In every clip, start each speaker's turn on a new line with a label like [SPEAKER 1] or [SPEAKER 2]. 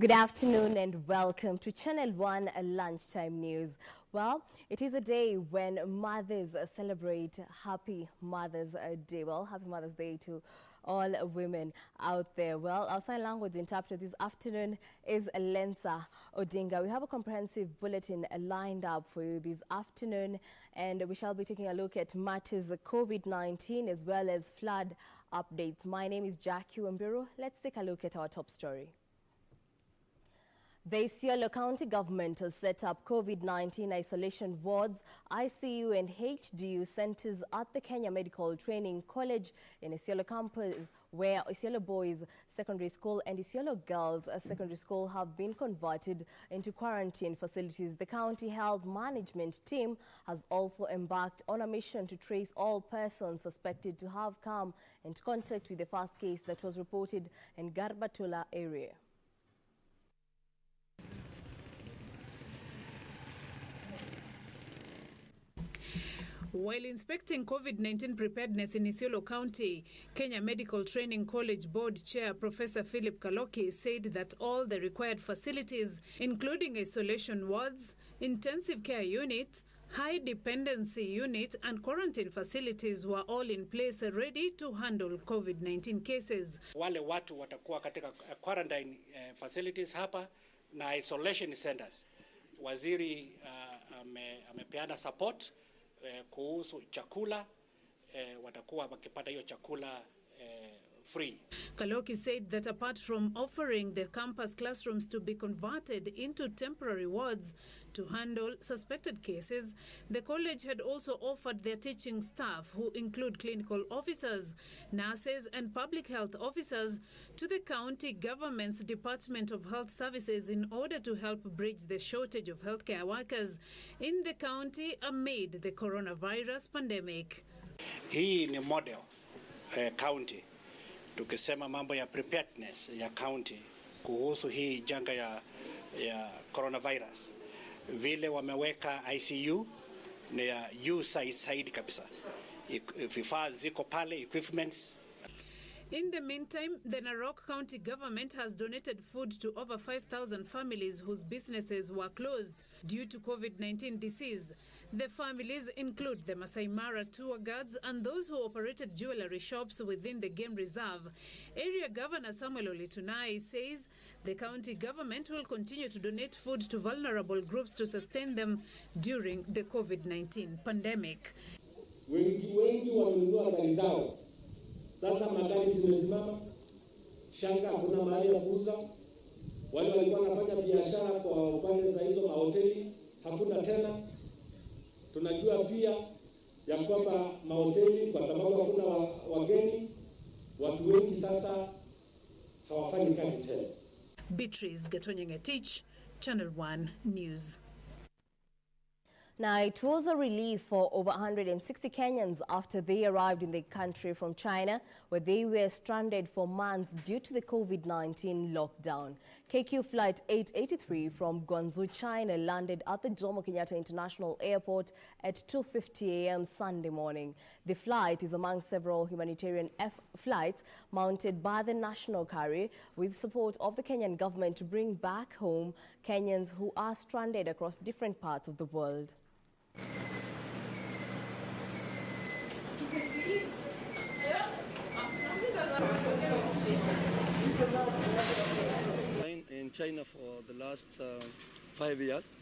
[SPEAKER 1] Good afternoon and welcome to Channel 1 Lunchtime News. Well, it is a day when mothers celebrate Happy Mother's Day. Well, Happy Mother's Day to all women out there. Well, our sign language interpreter this afternoon is Lensa Odinga. We have a comprehensive bulletin lined up for you this afternoon, and we shall be taking a look at matters COVID-19 as well as flood updates. My name is Jackie Wambiru. Let's take a look at our top story. The Isiolo County government has set up COVID-19 isolation wards, ICU and HDU centers at the Kenya Medical Training College in Isiolo campus, where Isiolo Boys Secondary School and Isiolo Girls Secondary School have been converted into quarantine facilities. The county health management team has also embarked on a mission to trace all persons suspected to have come into contact with the first case that was reported in Garbatula area.
[SPEAKER 2] While inspecting COVID-19 preparedness in Isiolo County, Kenya Medical Training College Board Chair Professor Philip Kaloki said that all the required facilities, including isolation wards, intensive care unit, high dependency unit and quarantine facilities were all in place ready to handle COVID-19 cases.
[SPEAKER 3] Wale watu watakuwa katika quarantine facilities hapa na isolation centers. Waziri amepeana support kuhusu chakula, watakuwa wakipata hiyo chakula free.
[SPEAKER 2] Kaloki said that apart from offering the campus classrooms to be converted into temporary wards to handle suspected cases, the college had also offered their teaching staff, who include clinical officers, nurses and public health officers, to the county government's Department of Health Services in order to help bridge the shortage of healthcare workers in the county amid the coronavirus pandemic.
[SPEAKER 3] Hii ni model county. Tukisema mambo ya preparedness ya county kuhusu hii janga ya coronavirus, vile wameweka ICU ni ya side kabisa, vifaa ziko pale, equipments.
[SPEAKER 2] In the meantime, the Narok County government has donated food to over 5,000 families whose businesses were closed due to COVID-19 disease. The families include the Masai Mara tour guides and those who operated jewelry shops within the game reserve. Area Governor Samuel Olitunai says the county government will continue to donate food to vulnerable groups to sustain them during the COVID-19 pandemic.
[SPEAKER 4] Wengi wamenunua gari zao. Sasa magari zimesimama, shanga hakuna mahali ya kuuza. Wale walikuwa wanafanya biashara kwa upande za hizo mahoteli hakuna tena. Tunajua pia ya kwamba mahoteli kwa sababu hakuna wageni, watu wengi sasa hawafanyi kazi tena.
[SPEAKER 2] Beatrice Gatonyengetich, Channel 1 News.
[SPEAKER 1] Now, it was a relief for over 160 Kenyans after they arrived in the country from China, where they were stranded for months due to the COVID-19 lockdown. KQ Flight 883 from Guangzhou, China landed at the Jomo Kenyatta International Airport at 2:50 a.m. Sunday morning. The flight is among several humanitarian flights mounted by the national carrier with support of the Kenyan government to bring back home Kenyans who are stranded across different parts of the world.
[SPEAKER 5] In China for the last 5 years.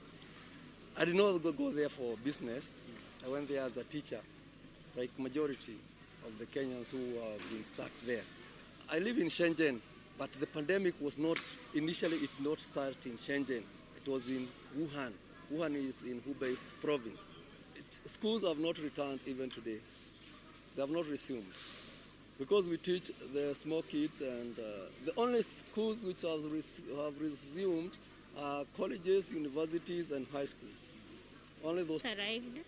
[SPEAKER 5] I did not go there for business. I went there as a teacher, like majority of the Kenyans who have been stuck there. I live in Shenzhen, but the pandemic was not, initially it not start in Shenzhen. It was in Wuhan. Wuhan is in Hubei province. Schools have not returned even today. They have not resumed. Because we teach the small kids, and the only schools which have resumed are colleges, universities, and high schools. Only those.
[SPEAKER 6] Arrived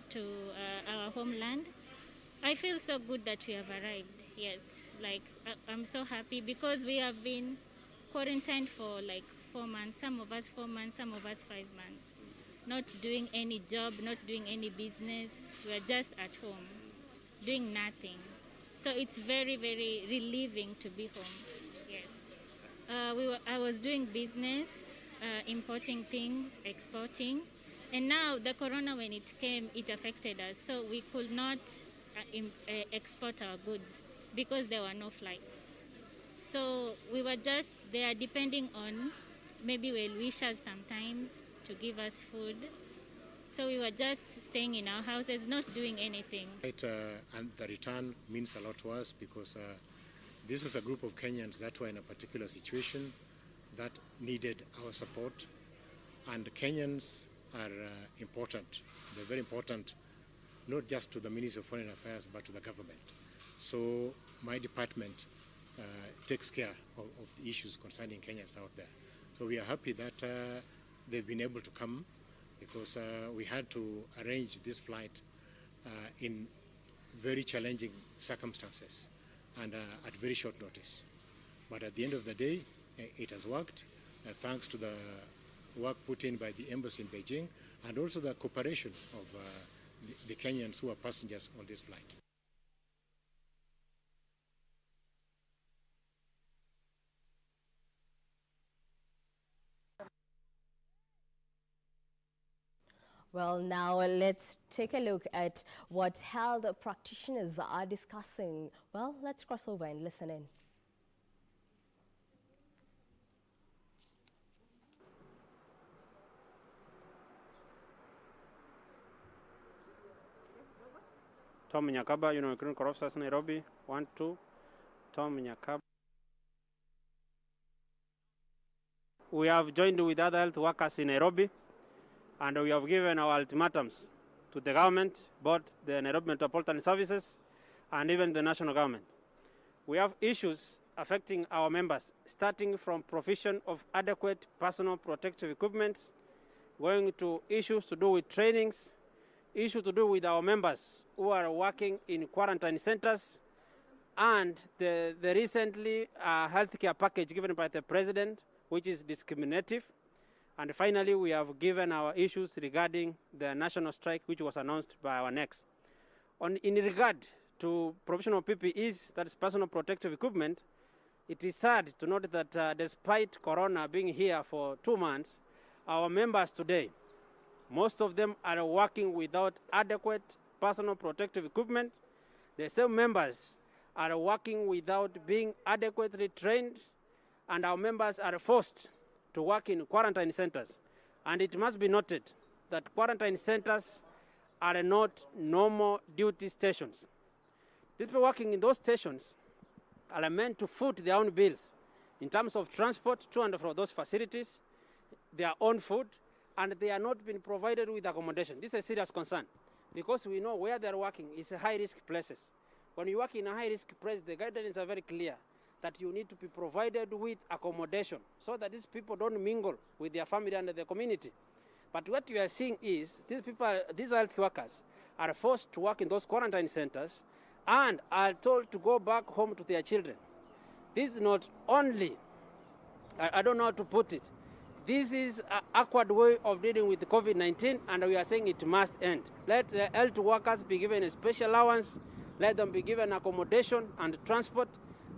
[SPEAKER 6] to our homeland. I feel so good that we have arrived. Yes, like I'm so happy because we have been quarantined for like 4 months. Some of us 4 months, some of us 5 months. Not doing any job, not doing any business. We are just at home, doing nothing. So it's very, very relieving to be home. Yes. I was doing business, importing things, exporting, and now the corona, when it came, it affected us. So we could not export our goods because there were no flights. So we were just there depending on maybe well-wishers sometimes to give us food. So we were just staying in our houses, not doing anything.
[SPEAKER 7] And the return means a lot to us because this was a group of Kenyans that were in a particular situation that needed our support. And Kenyans are important. They're very important, not just to the Ministry of Foreign Affairs, but to the government. So my department takes care of the issues concerning Kenyans out there. So we are happy that they've been able to come because we had to arrange this flight in very challenging circumstances and at very short notice. But at the end of the day, it has worked thanks to the work put in by the embassy in Beijing and also the cooperation of the Kenyans who are passengers on this flight.
[SPEAKER 1] Well, now let's take a look at what health practitioners are discussing. Well, let's cross over and listen in.
[SPEAKER 8] Tom Nyakaba, Clinical Officers, Nairobi, 1, 2. Tom Nyakaba. We have joined with other health workers in Nairobi, and we have given our ultimatums to the government, both the Nairobi Metropolitan Services and even the national government. We have issues affecting our members, starting from provision of adequate personal protective equipment, going to issues to do with trainings, issues to do with our members who are working in quarantine centers, and the recently healthcare package given by the president, which is discriminative. And finally, we have given our issues regarding the national strike, which was announced by our NECs. In regard to provision of PPEs, that is personal protective equipment, it is sad to note that despite Corona being here for 2 months, our members today, most of them are working without adequate personal protective equipment. The same members are working without being adequately trained, and our members are forced to work in quarantine centers. And it must be noted that quarantine centers are not normal duty stations. These people working in those stations are meant to foot their own bills in terms of transport to and from those facilities, their own food, and they are not being provided with accommodation. This is a serious concern because we know where they're working is high-risk places. When you work in a high-risk place, the guidelines are very clear that you need to be provided with accommodation so that these people don't mingle with their family and the community. But what we are seeing is these health workers are forced to work in those quarantine centers and are told to go back home to their children. This is not only, I don't know how to put it, this is an awkward way of dealing with COVID-19, and we are saying it must end. Let the health workers be given a special allowance, let them be given accommodation and transport,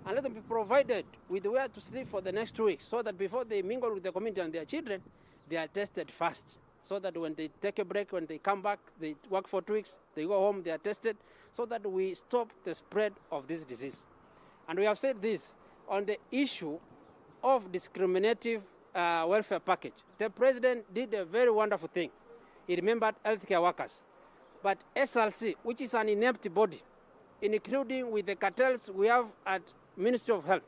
[SPEAKER 8] and let them be provided with where to sleep for the next 2 weeks so that before they mingle with the community and their children, they are tested fast. So that when they take a break, when they come back, they work for 2 weeks, they go home, they are tested, so that we stop the spread of this disease. And we have said this on the issue of discriminative welfare package. The president did a very wonderful thing. He remembered healthcare workers. But SLC, which is an inept body, including with the cartels we have at Ministry of Health,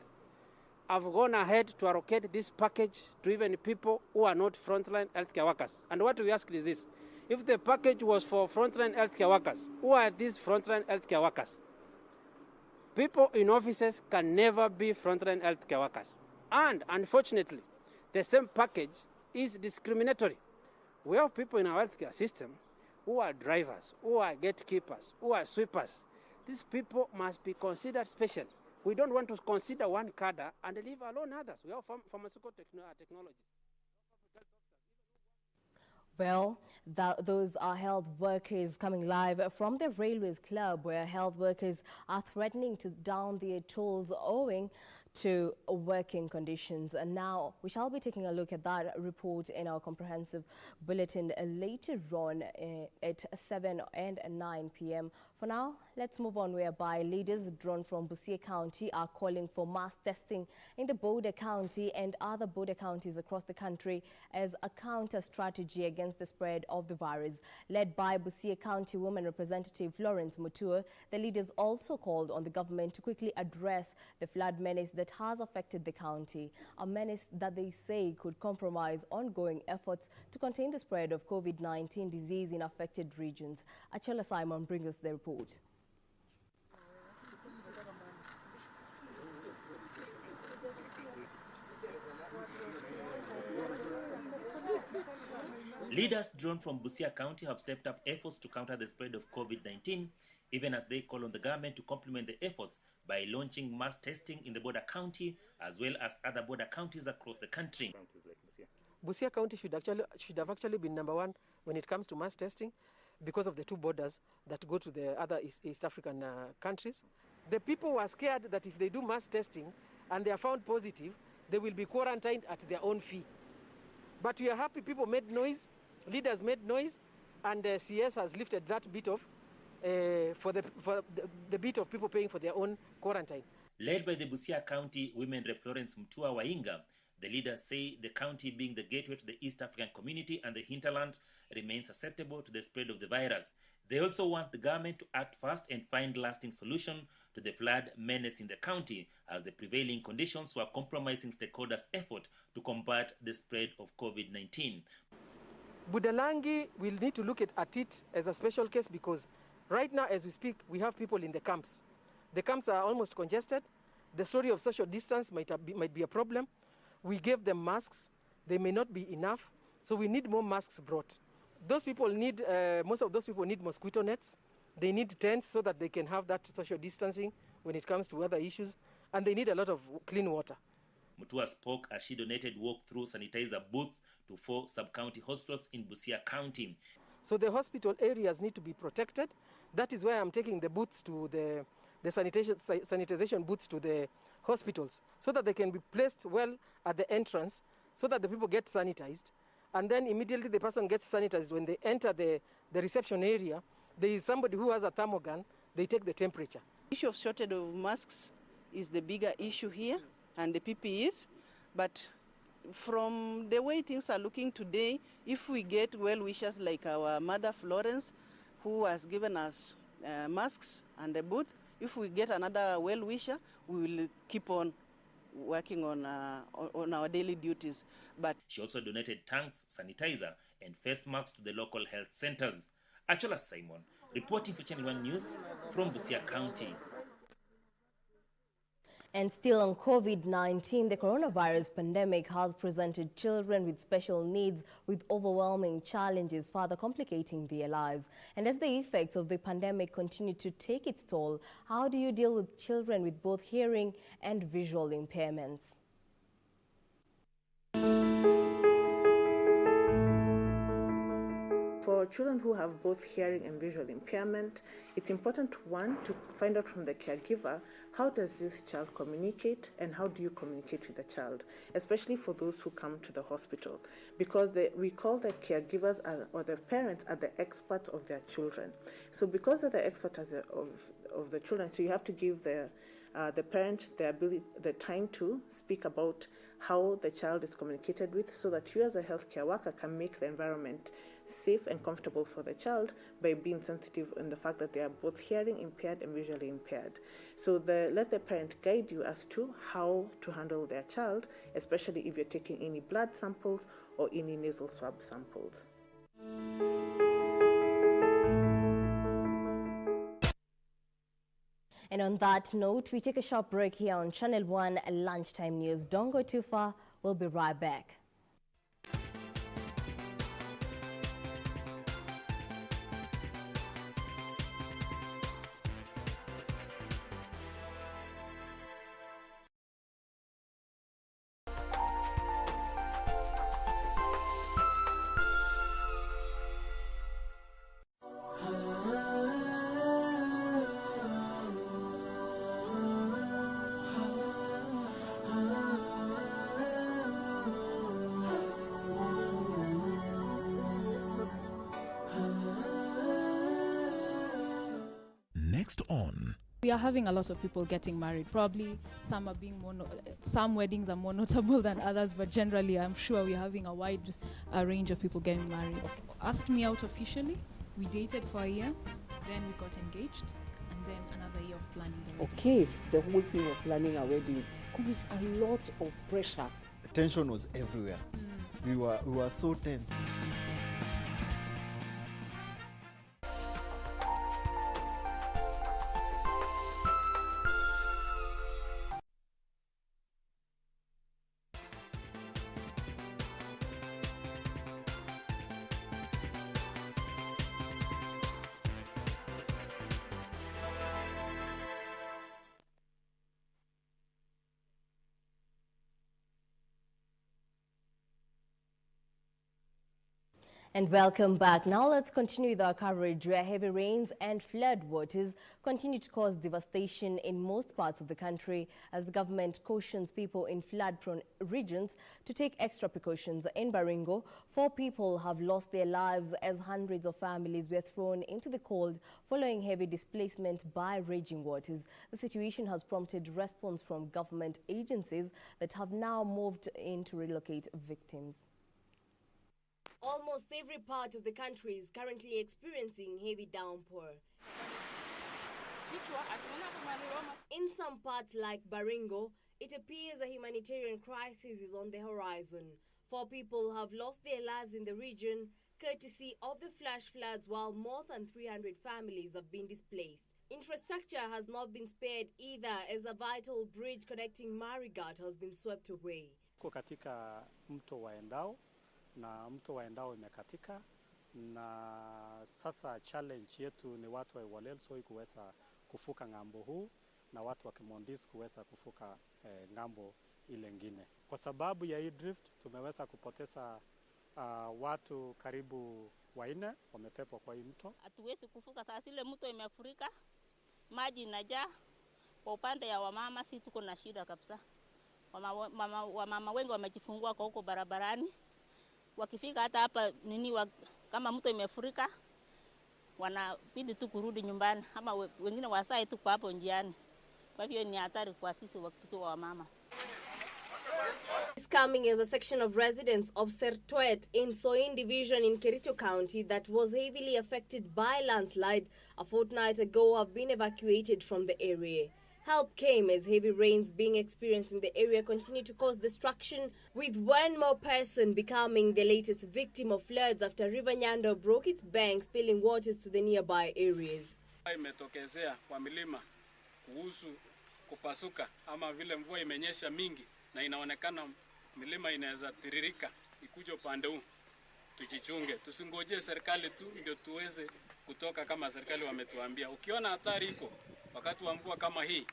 [SPEAKER 8] have gone ahead to allocate this package to even people who are not frontline healthcare workers. And what we ask is this: if the package was for frontline healthcare workers, who are these frontline healthcare workers? People in offices can never be frontline healthcare workers. And unfortunately, the same package is discriminatory. We have people in our healthcare system who are drivers, who are gatekeepers, who are sweepers. These people must be considered special. We don't want to consider one cadre and leave alone others. We have pharmaceutical technology.
[SPEAKER 1] Well, those are health workers coming live from the Railways Club, where health workers are threatening to down their tolls owing to working conditions. And now we shall be taking a look at that report in our comprehensive bulletin later on at 7 and 9 p.m. For now, let's move on, whereby leaders drawn from Busia County are calling for mass testing in the border county and other border counties across the country as a counter strategy against the spread of the virus. Led by Busia County Women Representative Florence Mutua, the leaders also called on the government to quickly address the flood menace that has affected the county, a menace that they say could compromise ongoing efforts to contain the spread of COVID-19 disease in affected regions. Achola Simon brings us the report.
[SPEAKER 9] Leaders drawn from Busia County have stepped up efforts to counter the spread of COVID-19, even as they call on the government to complement the efforts by launching mass testing in the border county as well as other border counties across the country.
[SPEAKER 10] Busia County should have actually been number one when it comes to mass testing because of the two borders that go to the other East African countries. The people were scared that if they do mass testing and they are found positive, they will be quarantined at their own fee. But we are happy people made noise, leaders made noise, and CS has lifted that bit off for the bit of people paying for their own quarantine.
[SPEAKER 9] Led by the Busia County Women Rep Florence Mutua Wainga, the leaders say the county, being the gateway to the East African community and the hinterland, remains susceptible to the spread of the virus. They also want the government to act fast and find lasting solution to the flood menace in the county, as the prevailing conditions were compromising stakeholders' effort to combat the spread of COVID-19.
[SPEAKER 10] Budalangi will need to look at it as a special case because right now as we speak, we have people in the camps. The camps are almost congested. The story of social distance might be a problem. We gave them masks. They may not be enough. So we need more masks brought. Those people need, most of those people need mosquito nets. They need tents so that they can have that social distancing when it comes to other issues. And they need a lot of clean water.
[SPEAKER 9] Mutua spoke as she donated walk-through sanitizer booths to 4 sub-county hospitals in Busia County.
[SPEAKER 10] So the hospital areas need to be protected. That is why I'm taking the booths to the sanitization booths to the hospitals so that they can be placed well at the entrance so that the people get sanitized. And then immediately the person gets sanitized. When they enter the reception area, there is somebody who has a thermogun. They take the temperature.
[SPEAKER 11] The issue of shortage of masks is the bigger issue here, and the PPEs. But from the way things are looking today, if we get well-wishers like our mother Florence, who has given us masks and a booth, if we get another well-wisher, we will keep on working on our daily duties. But
[SPEAKER 9] she also donated tanks, sanitizer, and face masks to the local health centers. Achola Simon, reporting for Channel 1 News from Busia County.
[SPEAKER 1] And still on COVID-19, the coronavirus pandemic has presented children with special needs with overwhelming challenges, further complicating their lives. And as the effects of the pandemic continue to take its toll, how do you deal with children with both hearing and visual impairments?
[SPEAKER 12] For children who have both hearing and visual impairment, it's important, one, to find out from the caregiver, how does this child communicate and how do you communicate with the child, especially for those who come to the hospital, because we call the caregivers or the parents are the experts of their children. So because they're the experts of the children, so you have to give the parent the time to speak about how the child is communicated with, so that you as a healthcare worker can make the environment safe and comfortable for the child by being sensitive in the fact that they are both hearing impaired and visually impaired. So let the parent guide you as to how to handle their child, especially if you're taking any blood samples or any nasal swab samples.
[SPEAKER 1] And on that note, we take a short break here on Channel 1 Lunchtime News. Don't go too far. We'll be right back.
[SPEAKER 13] Next on.
[SPEAKER 14] We are having a lot of people getting married. Probably some are being some weddings are more notable than others, but generally I'm sure we're having a wide range of people getting married. Asked me out officially. We dated for a year, then we got engaged, and then another year of planning the wedding.
[SPEAKER 15] Okay, the whole thing of planning a wedding, because it's a lot of pressure.
[SPEAKER 16] The tension was everywhere. We were so tense.
[SPEAKER 1] And welcome back. Now let's continue with our coverage, where heavy rains and flood waters continue to cause devastation in most parts of the country as the government cautions people in flood-prone regions to take extra precautions. In Baringo, 4 people have lost their lives as hundreds of families were thrown into the cold following heavy displacement by raging waters. The situation has prompted response from government agencies that have now moved in to relocate victims. Almost every part of the country is currently experiencing heavy downpour. In some parts like Baringo, it appears a humanitarian crisis is on the horizon. 4 people have lost their lives in the region courtesy of the flash floods, while more than 300 families have been displaced. Infrastructure has not been spared either, as a vital bridge connecting Marigat has been swept away.
[SPEAKER 17] Katika mto waendao na mto waendao imekatika, na sasa challenge yetu ni watu wa Walelsoi kuweza kufuka ngambo huu na watu wa Kimondis kuweza kufuka ngambo ile ngine. Kwa sababu ya hii drift tumeweza kupoteza watu karibu 4 wamepepwa kwa hii mto.
[SPEAKER 18] Hatuwezi kufuka sasa, ile mto imefurika, maji inajaa. Kwa upande ya wamama si tuko na shida kabisa. Wamama wengi wamejifungua kwa huko barabarani. Wakifika hata hapa kama mto imefurika, wanabidi tu kurudi nyumbani, ama wengine wasae tu kwa hapo njiani. Kwa hivyo ni hatari kwa sisi tukiwa wamama.
[SPEAKER 1] It's coming as a section of residents of Sertwet in Soin division in Kericho County that was heavily affected by landslide a fortnight ago have been evacuated from the area. Help came as heavy rains being experienced in the area continue to cause destruction, with 1 more person becoming the latest victim of floods after River Nyando broke its banks, spilling waters to the nearby areas.
[SPEAKER 19] Imetokezea kwa milima kuhusu kupasuka ama vile mvua imenyesha mingi na inaonekana milima inaweza tiririka ikuje upande huu. Tujichunge, tusingoje serikali tu ndio tuweze kutoka kama serikali wametuambia. Ukiona hatari iko wakati wa mvua kama hii,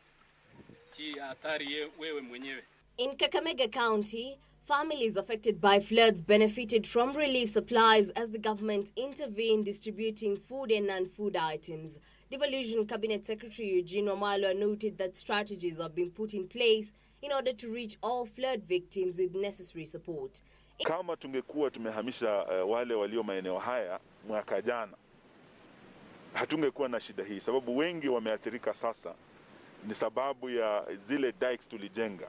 [SPEAKER 19] hatari wewe mwenyewe.
[SPEAKER 1] In Kakamega County, families affected by floods benefited from relief supplies as the government intervened distributing food and non-food items. Devolution Cabinet Secretary Eugene Wamalwa noted that strategies have been put in place in order to reach all flood victims with necessary support.
[SPEAKER 20] Kama tungekuwa tumehamisha wale walio maeneo haya mwaka jana, hatungekuwa na shida hii, sababu wengi wameathirika sasa ni sababu ya zile dikes tulijenga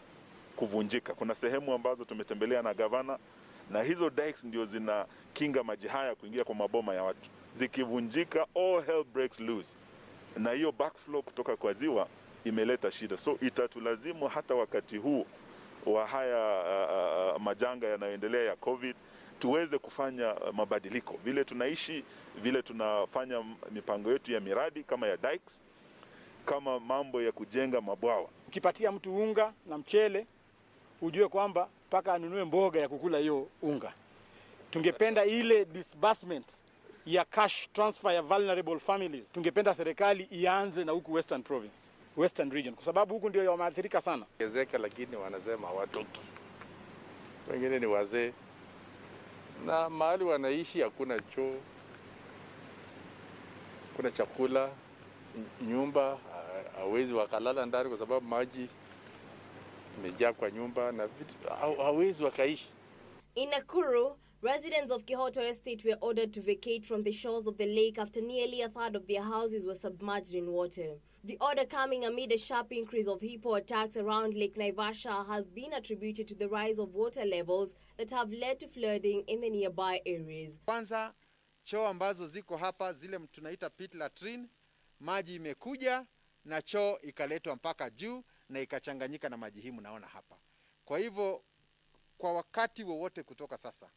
[SPEAKER 20] kuvunjika. Kuna sehemu ambazo tumetembelea na gavana, na hizo dikes ndio zina kinga maji haya kuingia kwa maboma ya watu. Zikivunjika, all hell breaks loose, na hiyo backflow kutoka kwa ziwa imeleta shida. So itatulazimu hata wakati huu wa haya majanga yanayoendelea ya COVID tuweze kufanya mabadiliko. Vile tunaishi, vile tunafanya mipango yetu ya miradi kama ya dikes, kama mambo ya kujenga mabwawa.
[SPEAKER 21] Ukipatia mtu unga na mchele, ujue kwamba paka anunue mboga ya kukula hiyo unga. Tungependa ile disbursement ya cash transfer ya vulnerable families, tungependa serikali ianze na huku Western Province, Western Region, kwa sababu huku ndio wameathirika sana.
[SPEAKER 22] Gezeka, lakini wanasema hawatoki. Wengine ni wazee, na mahali wanaishi hakuna choo, kuna chakula, nyumba hawezi wakalala ndani kwa sababu maji imejaa kwa nyumba na vitu hawezi wakaishi.
[SPEAKER 1] In Nakuru, Residents of Kihoto Estate were ordered to vacate from the shores of the lake after nearly a third of their houses were submerged in water. The order coming amid a sharp increase of hippo attacks around Lake Naivasha has been attributed to the rise of water levels that have led to flooding in the nearby areas.
[SPEAKER 3] Kwanza, choo ambazo ziko hapa zile tunaita pit latrine, maji imekuja na choo ikaletwa mpaka juu na ikachanganyika na maji hii mnaona hapa. Kwa hivyo kwa wakati wowote kutoka sasa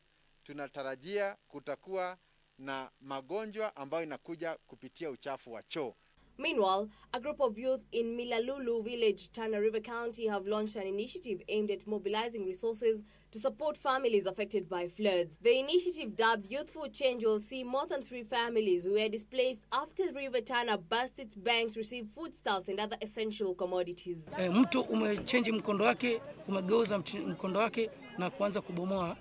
[SPEAKER 3] tunatarajia kutakuwa na magonjwa ambayo inakuja kupitia uchafu wa choo.
[SPEAKER 1] Meanwhile, a group of youth in Milalulu village, Tana River County, have launched an initiative aimed at mobilizing resources to support families affected by floods. The initiative, dubbed Youthful Change, will see more than 3 families who were displaced after River Tana burst its banks receive foodstuffs and other essential commodities.
[SPEAKER 13] Mtu umechange mkondo wake, umegeuza mkondo wake na kuanza kubomoa,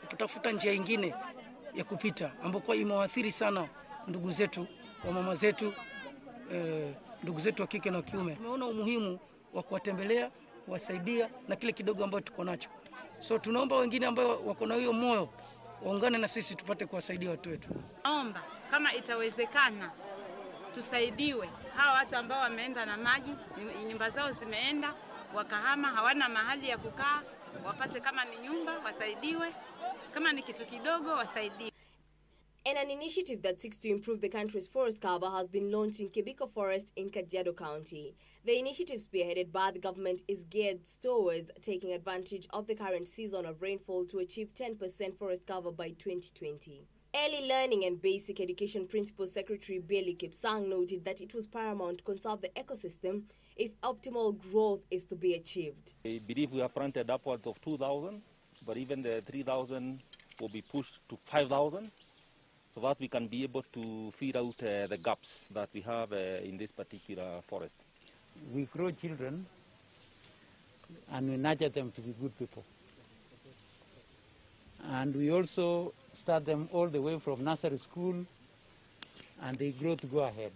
[SPEAKER 13] kutafuta njia nyingine ya kupita ambapo imewaathiri sana ndugu zetu, wa mama zetu, ndugu zetu wa kike na kiume. Tumeona umuhimu wa kuwatembelea, kuwasaidia na kile kidogo ambacho tuko nacho. So tunaomba wengine ambao wako na hiyo moyo waungane na sisi tupate kuwasaidia watu wetu.
[SPEAKER 23] Naomba kama itawezekana tusaidiwe hawa watu ambao wameenda na maji, nyumba zao zimeenda, wakahama, hawana mahali ya kukaa, wapate kama ni nyumba wasaidiwe, kama ni kitu kidogo wasaidiwe.
[SPEAKER 1] And an initiative that seeks to improve the country's forest cover has been launched in KBC Forest in Kajiado County. The initiative, spearheaded by the government, is geared towards taking advantage of the current season of rainfall to achieve 10% forest cover by 2020. Early Learning and Basic Education Principal Secretary Billy Kipsang noted that it was paramount to conserve the ecosystem if optimal growth is to be achieved.
[SPEAKER 24] I believe we have planted upwards of 2,000, but even the 3,000 will be pushed to 5,000. So that we can be able to feed out the gaps that we have in this particular forest.
[SPEAKER 25] We grow children and we nurture them to be good people. And we also start them all the way from nursery school and they grow to go ahead.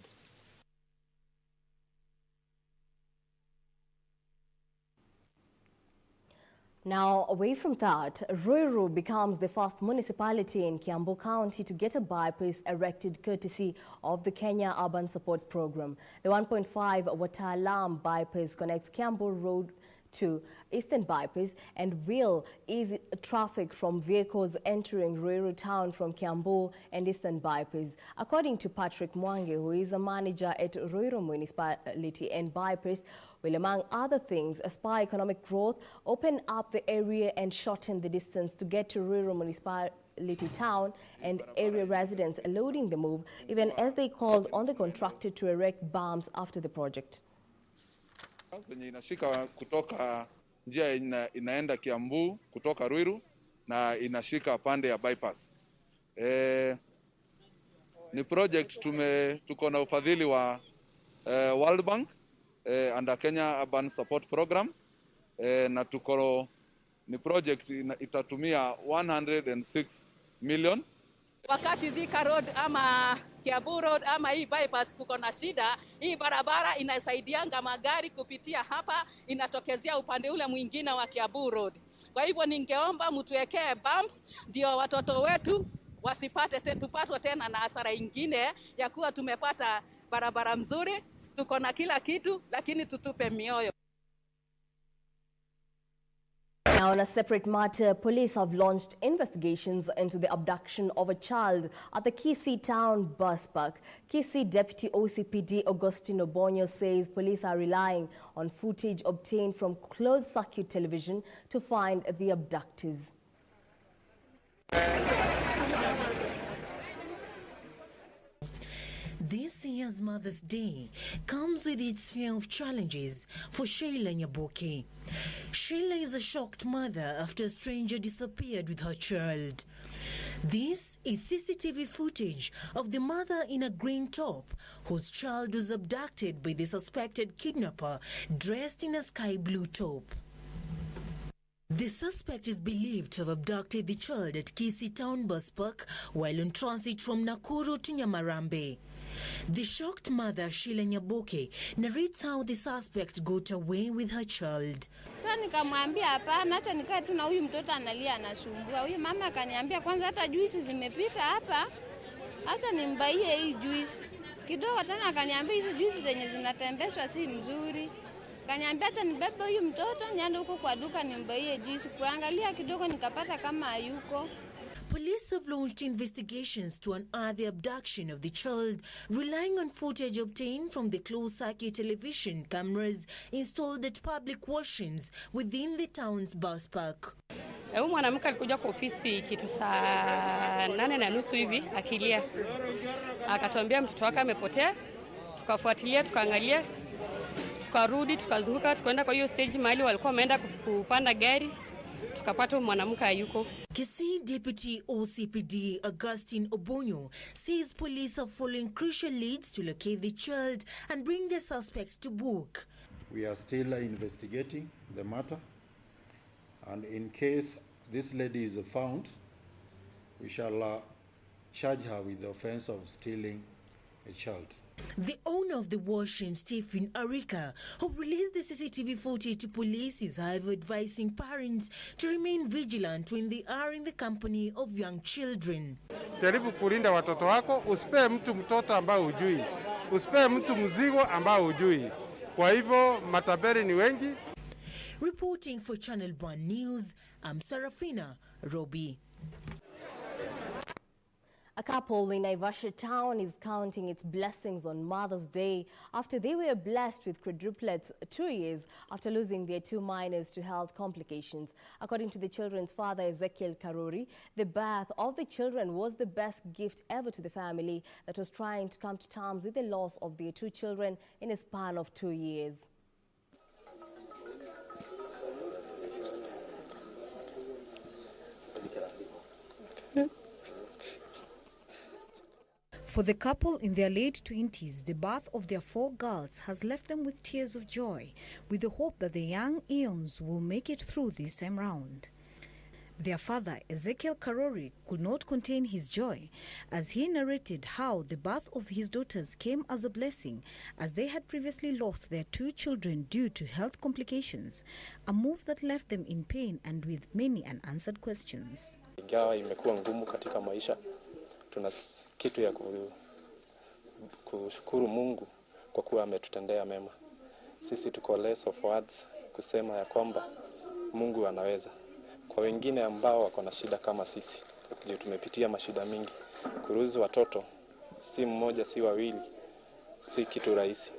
[SPEAKER 1] Now, away from that, Ruiru becomes the first municipality in Kiambu County to get a bypass erected courtesy of the Kenya Urban Support Program. The 1.5 Watalam bypass connects Kiambu Road to Eastern Bypass and will ease traffic from vehicles entering Ruiru town from Kiambu and Eastern Bypass. According to Patrick Mwangi, who is a manager at Ruiru Municipality and Bypass, will, among other things, aspire economic growth, open up the area and shorten the distance to get to Ruiru Municipality town and area residents loading the move, even as they called on the contractor to erect berms after the project.
[SPEAKER 26] Zenye inashika kutoka njia inaenda Kiambu kutoka Ruiru na inashika pande ya bypass. Ni project tuko na ufadhili wa World Bank under Kenya Urban Support Program, na ni project itatumia 106 million.
[SPEAKER 27] Wakati Thika Road ama Kiambu Road ama hii bypass kuko na shida, hii barabara inasaidianga magari kupitia hapa, inatokezea upande ule mwingine wa Kiambu Road. Kwa hivyo ningeomba mtuwekee bump ndio watoto wetu tupatwe tena na hasara ingine ya kuwa tumepata barabara mzuri, tuko na kila kitu, lakini tutupe mioyo.
[SPEAKER 1] Now, on a separate matter, police have launched investigations into the abduction of a child at the Kisii town bus park. Kisii Deputy OCPD Augustine Obonyo says police are relying on footage obtained from closed-circuit television to find the abductors.
[SPEAKER 28] This year's Mother's Day comes with its share of challenges for Sheila Nyaboke. Sheila is a shocked mother after a stranger disappeared with her child. This is CCTV footage of the mother in a green top whose child was abducted by the suspected kidnapper dressed in a sky blue top. The suspect is believed to have abducted the child at Kisii Town Bus Park while on transit from Nakuru to Nyamarambe. The shocked mother, Sheila Nyaboke, narrates how the suspect got away with her child.
[SPEAKER 23] Sasa nikamwambia hapana, acha nikae tu na huyu mtoto analia anasumbua. Huyu mama akaniambia kwanza hata juisi zimepita hapa, acha nimbaie hii juisi. Kidogo tena akaniambia hizi juisi zenye zinatembeshwa si mzuri. Akaniambia acha nibebe huyu mtoto niende huko kwa duka nimbaie juisi. Kuangalia kidogo nikapata kama hayuko.
[SPEAKER 28] Police have launched investigations to unearth the abduction of the child, relying on footage obtained from the closed-circuit television cameras installed at public washrooms within the town's bus park.
[SPEAKER 2] Huyu mwanamke alikuja kwa ofisi kitu saa 8:30 hivi akilia. Akatuambia mtoto wake amepotea. Tukafuatilia, tukaangalia, tukarudi, tukazunguka, tukaenda kwa hiyo stage mahali walikuwa wameenda kupanda gari. Tukapata mwanamke hayuko.
[SPEAKER 28] Kisii Deputy OCPD Augustine Obonyo says police are following crucial leads to locate the child and bring the suspect to book.
[SPEAKER 4] We are still investigating the matter, and in case this lady is found, we shall charge her with the offense of stealing a child.
[SPEAKER 28] The owner of the washroom, Stephen Arika, who released the CCTV footage to police, is however advising parents to remain vigilant when they are in the company of young children.
[SPEAKER 21] Jaribu kulinda watoto wako, usipe mtu mtoto ambao hujui. Usipe mtu mzigo ambao hujui. Kwa hivyo matapeli ni wengi.
[SPEAKER 28] Reporting for Channel 1 News, I'm Sarafina Robi.
[SPEAKER 1] A couple in Naivasha town is counting its blessings on Mother's Day after they were blessed with quadruplets 2 years after losing their 2 minors to health complications. According to the children's father, Ezekiel Karori, the birth of the children was the best gift ever to the family that was trying to come to terms with the loss of their 2 children in a span of 2 years.
[SPEAKER 5] For the couple in their late 20s, the birth of their 4 girls has left them with tears of joy, with the hope that the young Eons will make it through this time round. Their father, Ezekiel Karori, could not contain his joy as he narrated how the birth of his daughters came as a blessing, as they had previously lost their 2 children due to health complications, a move that left them in pain and with many unanswered questions.
[SPEAKER 6] Ingawa imekuwa ngumu katika maisha, tuna kitu ya kushukuru Mungu kwa kuwa ametutendea mema. Sisi tuko less of words kusema ya kwamba Mungu anaweza. Kwa wengine ambao wako na shida kama sisi, ndio tumepitia mashida mingi. Kuruhusu watoto si mmoja si wawili, si kitu rahisi.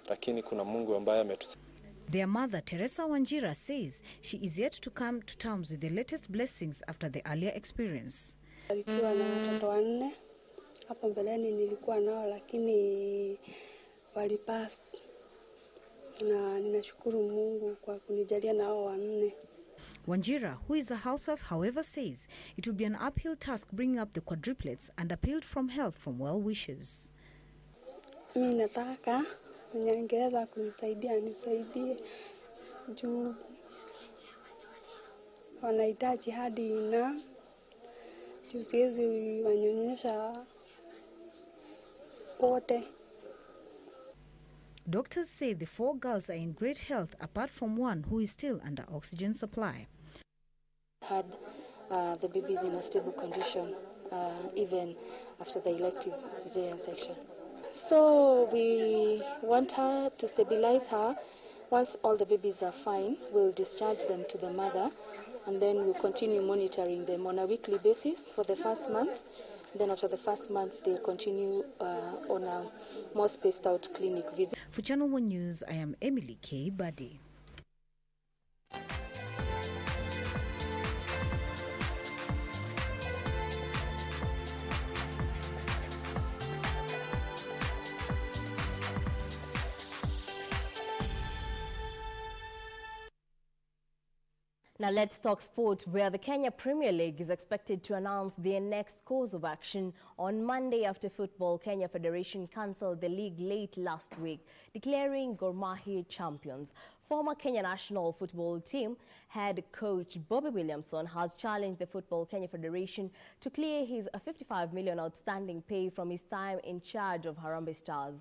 [SPEAKER 6] Lakini kuna Mungu ambaye ametusaidia.
[SPEAKER 5] Their mother, Teresa Wanjira, says she is yet to come to terms with the latest blessings after the earlier experience.
[SPEAKER 7] Nilikuwa na watoto 4. Hapo mbeleni nilikuwa nao lakini walipass. Na ninashukuru Mungu kwa kunijalia nao 4.
[SPEAKER 5] Wanjira, who is a housewife, however, says it will be an uphill task bringing up the quadruplets and appealed from help from well-wishers.
[SPEAKER 7] Mimi nataka Mwenyezi kunisaidia nisaidie juu wanahitaji hadi na juu siwezi wanyonyesha wote.
[SPEAKER 5] Doctors say the 4 girls are in great health apart from one who is still under oxygen supply.
[SPEAKER 8] Had the babies in a stable condition even after the elective cesarean section. So we want her to stabilize her. Once all the babies are fine, we'll discharge them to the mother, and then we'll continue monitoring them on a weekly basis for the first month. Then after the first month, they'll continue on a more spaced out clinic visit.
[SPEAKER 5] For Channel 1 News, I am Emily K. Buddy.
[SPEAKER 1] Now let's talk sport, where the Kenya Premier League is expected to announce their next course of action on Monday after football. Kenya Federation cancelled the league late last week, declaring Gor Mahia champions. Former Kenya national football team head coach Bobby Williamson has challenged the Football Kenya Federation to clear his $55 million outstanding pay from his time in charge of Harambee Stars.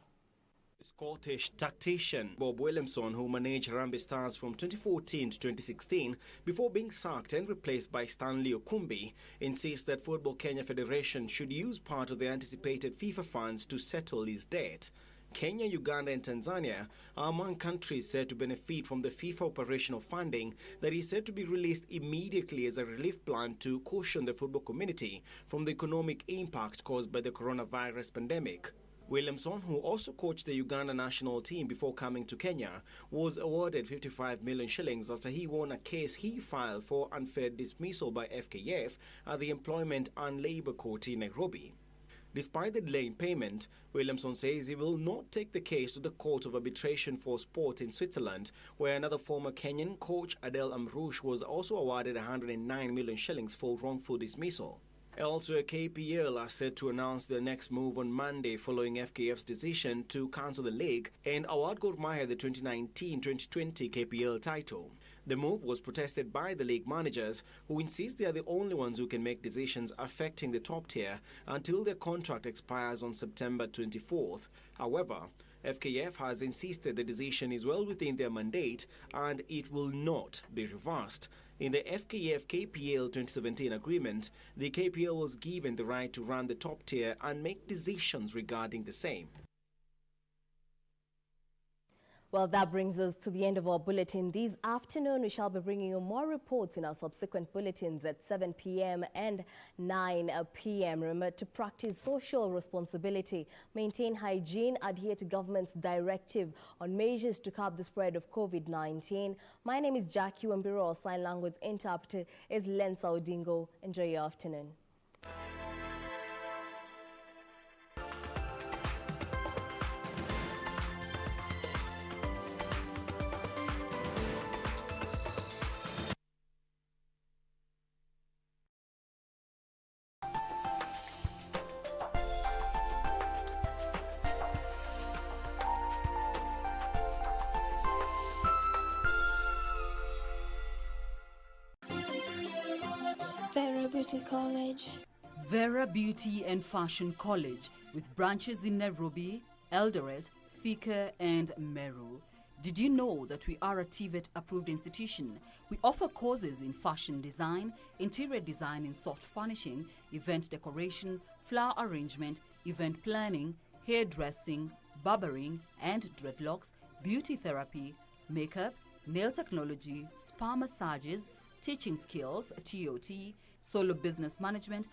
[SPEAKER 9] Scottish tactician Bob Williamson, who managed Harambee Stars from 2014 to 2016 before being sacked and replaced by Stanley Okumbi, insists that Football Kenya Federation should use part of the anticipated FIFA funds to settle his debt. Kenya, Uganda and Tanzania are among countries said to benefit from the FIFA operational funding that is said to be released immediately as a relief plan to cushion the football community from the economic impact caused by the coronavirus pandemic. Williamson, who also coached the Uganda national team before coming to Kenya, was awarded 55 million shillings after he won a case he filed for unfair dismissal by FKF at the Employment and Labour Court in Nairobi. Despite the delay in payment, Williamson says he will not take the case to the Court of Arbitration for Sport in Switzerland, where another former Kenyan coach, Adel Amrouche, was also awarded 109 million shillings for wrongful dismissal. Elsewhere, KPL are set to announce their next move on Monday following FKF's decision to cancel the league and award Gor Mahia the 2019-2020 KPL title. The move was protested by the league managers, who insist they are the only ones who can make decisions affecting the top tier until their contract expires on September 24th. However, FKF has insisted the decision is well within their mandate and it will not be reversed. In the FKF-KPL 2017 agreement, the KPL was given the right to run the top tier and make decisions regarding the same.
[SPEAKER 1] Well, that brings us to the end of our bulletin. This afternoon, we shall be bringing you more reports in our subsequent bulletins at 7 p.m. and 9 p.m. Remember to practice social responsibility, maintain hygiene, adhere to government's directive on measures to curb the spread of COVID-19. My name is Jackie Wambiru. Our sign language interpreter is Lensa Odingo. Enjoy your afternoon.
[SPEAKER 10] Vera Beauty College.
[SPEAKER 11] Vera Beauty and Fashion College, with branches in Nairobi, Eldoret, Thika and Meru. Did you know that we are a TVET approved institution? We offer courses in fashion design, interior design in soft furnishing, event decoration, flower arrangement, event planning, hairdressing, barbering and dreadlocks, beauty therapy, makeup, nail technology, spa massages, teaching skills, TOT, solo business management,